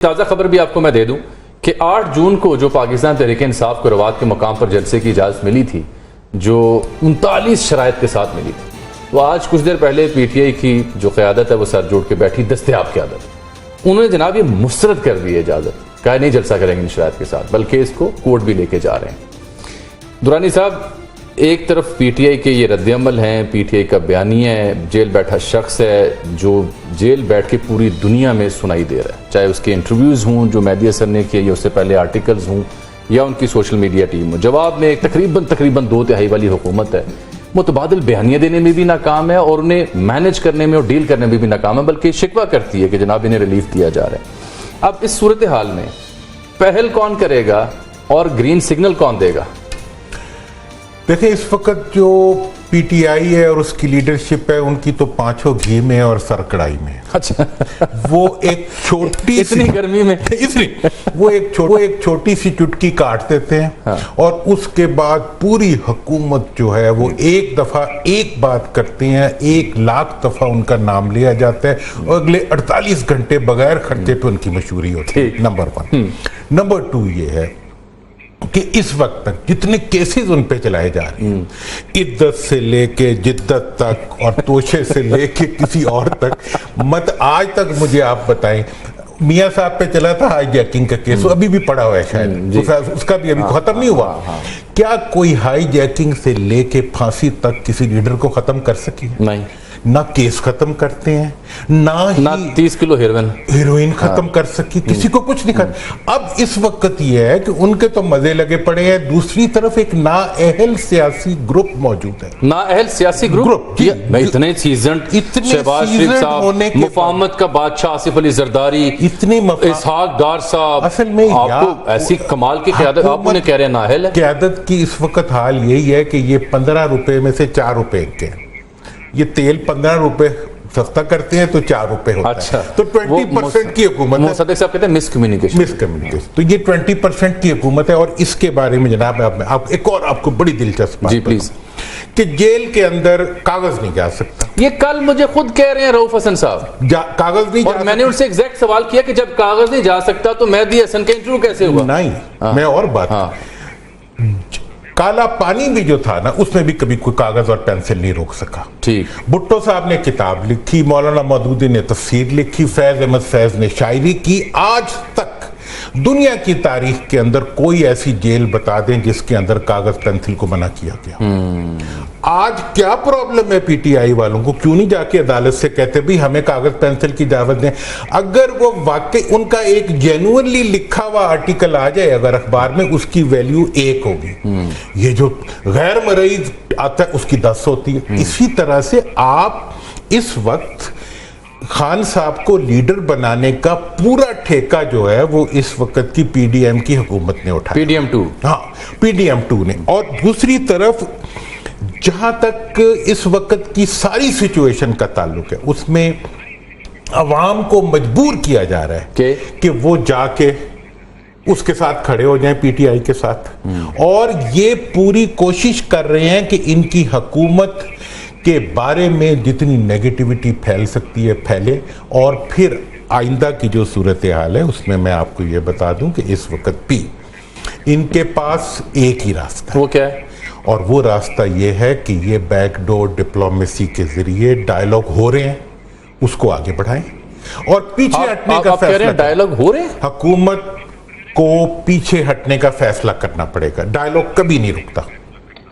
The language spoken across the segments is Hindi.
ताज़ा खबर भी आपको मैं दे दूं कि 8 जून को जो पाकिस्तान तहरीक इंसाफ को रवात के मकाम पर जलसे की इजाज़त मिली थी, जो 39 शराइत के साथ मिली थी, तो आज कुछ देर पहले PTI की जो क़यादत है वो सर जोड़ के बैठी, दस्तयाब क़यादत, उन्होंने जनाब ये मुस्तरद कर दी है इजाज़त, कहा नहीं जलसा करेंगे इन शराइत के साथ, बल्कि इसको कोर्ट भी लेके जा रहे हैं। दुरानी साहब, एक तरफ PTI के ये रद्दअमल हैं, PTI का बयानिया है, जेल बैठा शख्स है जो जेल बैठ के पूरी दुनिया में सुनाई दे रहा है, चाहे उसके इंटरव्यूज़ हों जो मेहदी हसन ने किए या उससे पहले आर्टिकल्स हों या उनकी सोशल मीडिया टीम हो। जवाब में एक तकरीबन 2/3 वाली हुकूमत है, मुतबादिल बयानिया देने में भी नाकाम है और उन्हें मैनेज करने में और डील करने में भी नाकाम है, बल्कि शिकवा करती है कि जनाब इन्हें रिलीफ दिया जा रहा है। अब इस सूरत हाल में पहल कौन करेगा और ग्रीन सिग्नल कौन देगा? देखिए, इस वक्त जो PTI है और उसकी लीडरशिप है, उनकी तो पांचों घी में और सर कढ़ाई में। अच्छा, वो एक छोटी इतनी गर्मी में वो एक छोटी सी चुटकी काट देते हैं। हाँ। और उसके बाद पूरी हुकूमत जो है वो एक दफा एक बात करते हैं, 1 लाख दफा उनका नाम लिया जाता है और अगले 48 घंटे बगैर खर्चे पे उनकी मशहूरी होती है। नंबर 1। नंबर 2 ये है कि इस वक्त तक जितने केसेस उन पे चलाए जा रहे हैं, इद्दत से लेके जिद्दत तक और तोशे से लेके किसी और तक, मत आज तक मुझे आप बताएं, मियां साहब पे चला था हाईजैकिंग का केस, अभी भी पड़ा हुआ है शायद, उसका भी अभी खत्म नहीं हुआ। क्या कोई हाईजैकिंग से लेके फांसी तक किसी लीडर को खत्म कर सकी? नहीं। ना केस खत्म करते हैं, ना 30 किलो हेरोइन खत्म कर सकी, किसी को कुछ नहीं कर। अब इस वक्त ये है कि उनके तो मजे लगे पड़े हैं, दूसरी तरफ एक नाअहल सियासी ग्रुप मौजूद है। नाअहल सियासी ग्रुप इतने सीजन, शहबाज शरीफ साहब, मुफाहमत का बादशाह आसिफ अली जरदारी, इतने इसहाक डार साहब, असल में आपको ऐसी कमाल की क़यादत, आप उन्हें कह रहे हैं नाअहल है। क़यादत की इस वक्त हाल यही है कि ये 15 रुपए में से 4 रुपए के, ये तेल 15 रुपए सस्ता करते हैं तो 4 रुपए होता है। तो 20% की हुकूमत है। सदक साहब कहते हैं मिसकम्युनिकेशन। तो ये 20% की हुकूमत है। और इसके बारे में जनाब आप एक और आपको बड़ी दिलचस्प बात, जी प्लीज, कि जेल के अंदर कागज नहीं जा सकता। ये कल मुझे खुद कह रहे हैं रऊफ हसन साहब, कागज नहीं, और मैंने उनसे एग्जैक्ट सवाल किया कि जब कागज नहीं जा सकता तो मेहदी हसन का इंटरव्यू कैसे हुआ? नहीं, मैं और बात, काला पानी भी जो था ना, उसमें भी कभी कोई कागज और पेंसिल नहीं रोक सका। ठीक। भुट्टो साहब ने किताब लिखी, मौलाना मौदूदी ने तफसीर लिखी, फैज अहमद फैज ने शायरी की। आज तक दुनिया की तारीख के अंदर कोई ऐसी जेल बता दें जिसके अंदर कागज पेंसिल को मना किया गया। आज क्या प्रॉब्लम है PTI वालों को? क्यों नहीं जाके अदालत से कहते भी हमें कागज पेंसिल की इजाजत दें? अगर वो वाकई उनका एक जेन्युइनली लिखा हुआ आर्टिकल आ जाए अगर अखबार में, उसकी वैल्यू 1 होगी। ये जो गैर मरई आता है उसकी 10 होती है। इसी तरह से आप इस वक्त खान साहब को लीडर बनाने का पूरा ठेका जो है वो इस वक्त की PDM की हुकूमत ने उठाया। PDM2। हाँ, PDM2 ने। और दूसरी तरफ जहां तक इस वक्त की सारी सिचुएशन का ताल्लुक है, उसमें अवाम को मजबूर किया जा रहा है कि वो जाके उसके साथ खड़े हो जाएं, PTI के साथ। और ये पूरी कोशिश कर रहे हैं कि इनकी हुकूमत के बारे में जितनी नेगेटिविटी फैल सकती है फैले। और फिर आइंदा की जो सूरत हाल है उसमें मैं आपको ये बता दूं कि इस वक्त भी इनके पास एक ही रास्ता है। वो क्या है? और वो रास्ता ये है कि ये बैकडोर डिप्लोमेसी के जरिए डायलॉग हो रहे हैं, उसको आगे बढ़ाएं और पीछे हटने का फैसला। डायलॉग हो रहे हैं, हुकूमत को पीछे हटने का फैसला करना पड़ेगा। डायलॉग कभी नहीं रुकता,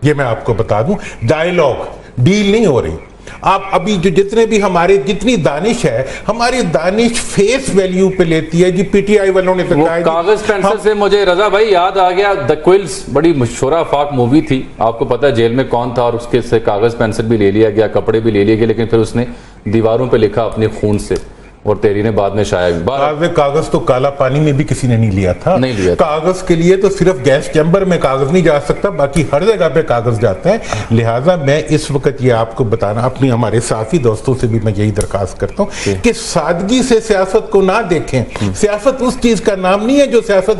ये मैं आपको बता दूं। डायलॉग, डील नहीं हो रही। आप अभी जो जितने भी हमारे जितनी दानिश है, हमारी दानिश फेस वैल्यू पे लेती है। जी PTI वालों ने तो कहा, कागज पेंसिल से मुझे रजा भाई याद आ गया, द क्विल्स बड़ी मशहूर आफाक मूवी थी। आपको पता है जेल में कौन था, और उसके से कागज पेंसिल भी ले लिया गया, कपड़े भी ले लिए गए, लेकिन फिर उसने दीवारों पे लिखा अपने खून से, और तेरी ने बाद में शायद कागज तो काला पानी में भी किसी ने नहीं लिया था। नहीं लिया था। कागज के लिए तो सिर्फ गैस चैम्बर में कागज नहीं जा सकता, बाकी हर जगह पे कागज जाता है। लिहाजा मैं इस वक्त ये आपको बताना, अपनी हमारे साथी दोस्तों से भी मैं यही दरखास्त करता हूँ कि सादगी से सियासत को ना देखें। सियासत उस चीज का नाम नहीं है जो सियासत